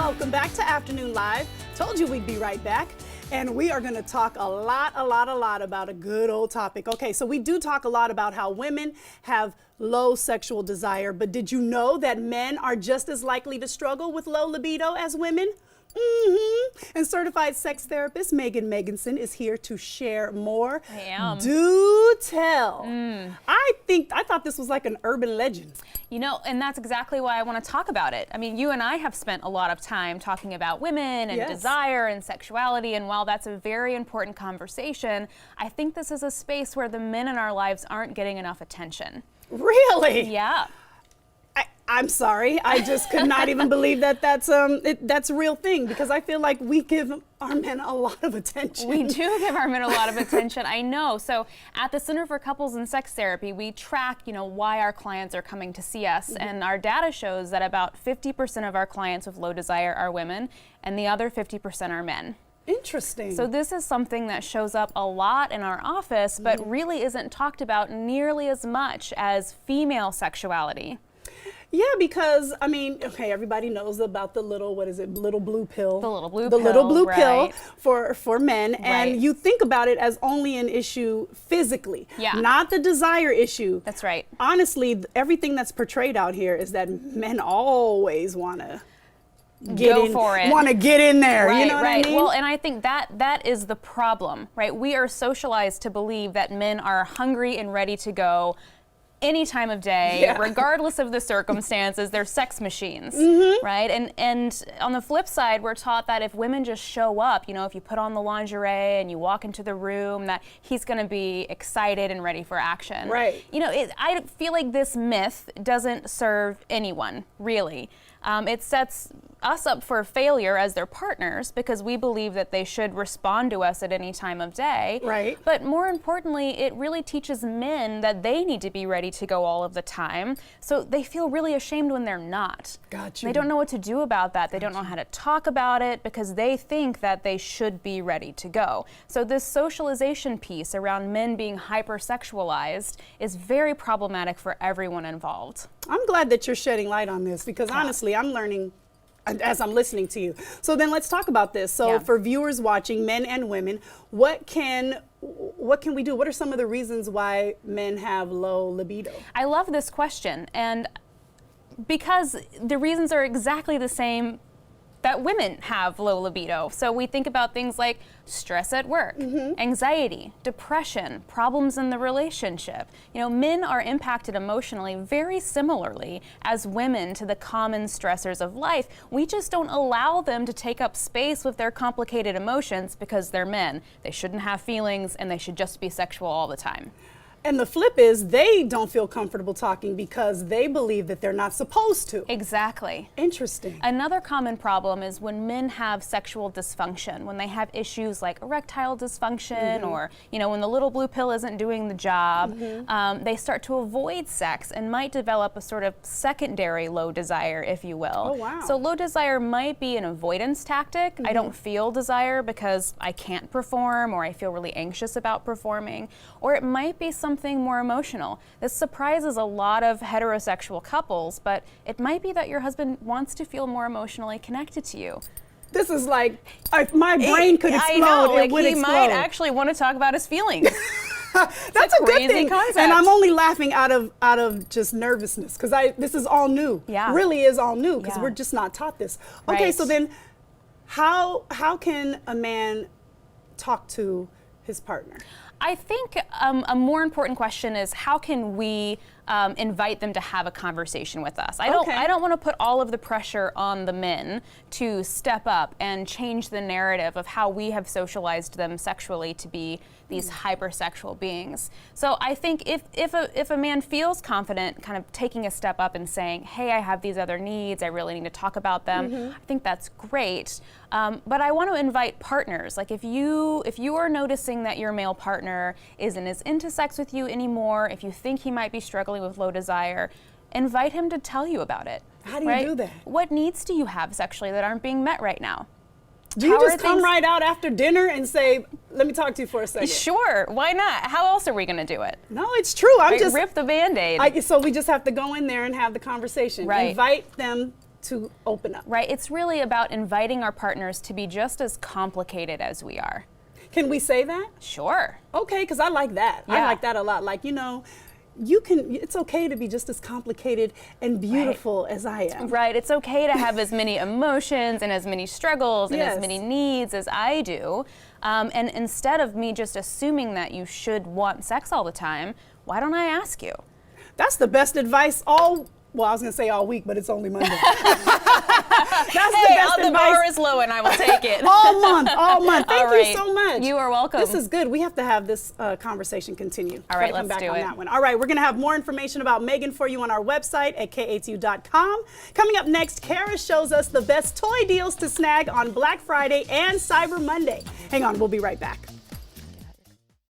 Welcome back to Afternoon Live. Told you we'd be right back. And we are going to talk a lot about a good old topic. Okay, so we do talk a lot about how women have low sexual desire, but did you know that men are just as likely to struggle with low libido as women? And certified sex therapist Maegan Megginson is here to share more. I am. Do tell. I thought this was like an urban legend. You know, and that's exactly why I want to talk about it. I mean, you and I have spent a lot of time talking about women and desire and sexuality, and while that's a very important conversation, I think this is a space where the men in our lives aren't getting enough attention. Really? Yeah. I'm sorry. I just could not even believe that that's a real thing, because I feel like we give our men a lot of attention. We do give our men a lot of attention. I know. So at the Center for Couples and Sex Therapy, we track, why our clients are coming to see us. And our data shows that about 50% of our clients with low desire are women, and the other 50% are men. Interesting. So this is something that shows up a lot in our office, but really isn't talked about nearly as much as female sexuality. Yeah, because, I mean, okay, everybody knows about the little, little blue pill. The little blue pill. The little blue pill right. for men. And you think about it as only an issue physically, not the desire issue. That's right. Honestly, everything that's portrayed out here is that men always want to want to get in there, right, you know what I mean? Well, and I think that is the problem, right? We are socialized to believe that men are hungry and ready to go any time of day, regardless of the circumstances. They're sex machines, right? And on the flip side, we're taught that if women just show up, if you put on the lingerie and you walk into the room, that he's going to be excited and ready for action. Right. I feel like this myth doesn't serve anyone, really. It sets us up for failure as their partners, because we believe that they should respond to us at any time of day. Right. But more importantly, it really teaches men that they need to be ready to go all of the time. So they feel really ashamed when they're not. Gotcha. They don't know what to do about that. They don't know how to talk about it, because they think that they should be ready to go. So this socialization piece around men being hypersexualized is very problematic for everyone involved. I'm glad that you're shedding light on this, because honestly, I'm learning as I'm listening to you. So then let's talk about this. So for viewers watching, men and women, what can we do? What are some of the reasons why men have low libido? I love this question, and because the reasons are exactly the same that women have low libido. So we think about things like stress at work, anxiety, depression, problems in the relationship. Men are impacted emotionally very similarly as women to the common stressors of life. We just don't allow them to take up space with their complicated emotions because they're men. They shouldn't have feelings, and they should just be sexual all the time. And the flip is they don't feel comfortable talking because they believe that they're not supposed to. Exactly. Interesting. Another common problem is when men have sexual dysfunction, when they have issues like erectile dysfunction, or, when the little blue pill isn't doing the job, they start to avoid sex and might develop a sort of secondary low desire, if you will. Oh, wow. So low desire might be an avoidance tactic. I don't feel desire because I can't perform, or I feel really anxious about performing, or it might be something more emotional. This surprises a lot of heterosexual couples, but it might be that your husband wants to feel more emotionally connected to you. This is like, if my brain could explode, I know, it would he explode. might actually want to talk about his feelings. That's a good thing. Concept. And I'm only laughing out of just nervousness, because this is all new. Yeah. Really is all new, because we're just not taught this. Okay, so then how can a man talk to his partner? I think a more important question is, how can we invite them to have a conversation with us? I don't want to put all of the pressure on the men to step up and change the narrative of how we have socialized them sexually to be these hypersexual beings. So I think if a man feels confident kind of taking a step up and saying, hey, I have these other needs, I really need to talk about them, I think that's great. But I want to invite partners. Like if you are noticing that your male partner isn't as into sex with you anymore, if you think he might be struggling with low desire, invite him to tell you about it. How do you do that? What needs do you have sexually that aren't being met right now? Do you just come right out after dinner and say, let me talk to you for a second? Sure, why not? How else are we going to do it? No, it's true. I'm just rip the Band-Aid. So we just have to go in there and have the conversation. Right. Invite them to open up. Right. It's really about inviting our partners to be just as complicated as we are. Can we say that? Sure. Okay, because I like that. I Yeah. like that a lot. Like, it's okay to be just as complicated and beautiful as I am. Right. It's okay to have as many emotions and as many struggles and Yes. as many needs as I do. And instead of me just assuming that you should want sex all the time, why don't I ask you? That's the best advice I was going to say all week, but it's only Monday. That's the best the advice. bar is low and I will take it. All month. Thank All you right. so much. You are welcome. This is good. We have to have this conversation continue. All right, Gotta come let's back do on it. that one. All right, we're going to have more information about Maegan for you on our website at KATU.com. Coming up next, Kara shows us the best toy deals to snag on Black Friday and Cyber Monday. Hang on, we'll be right back.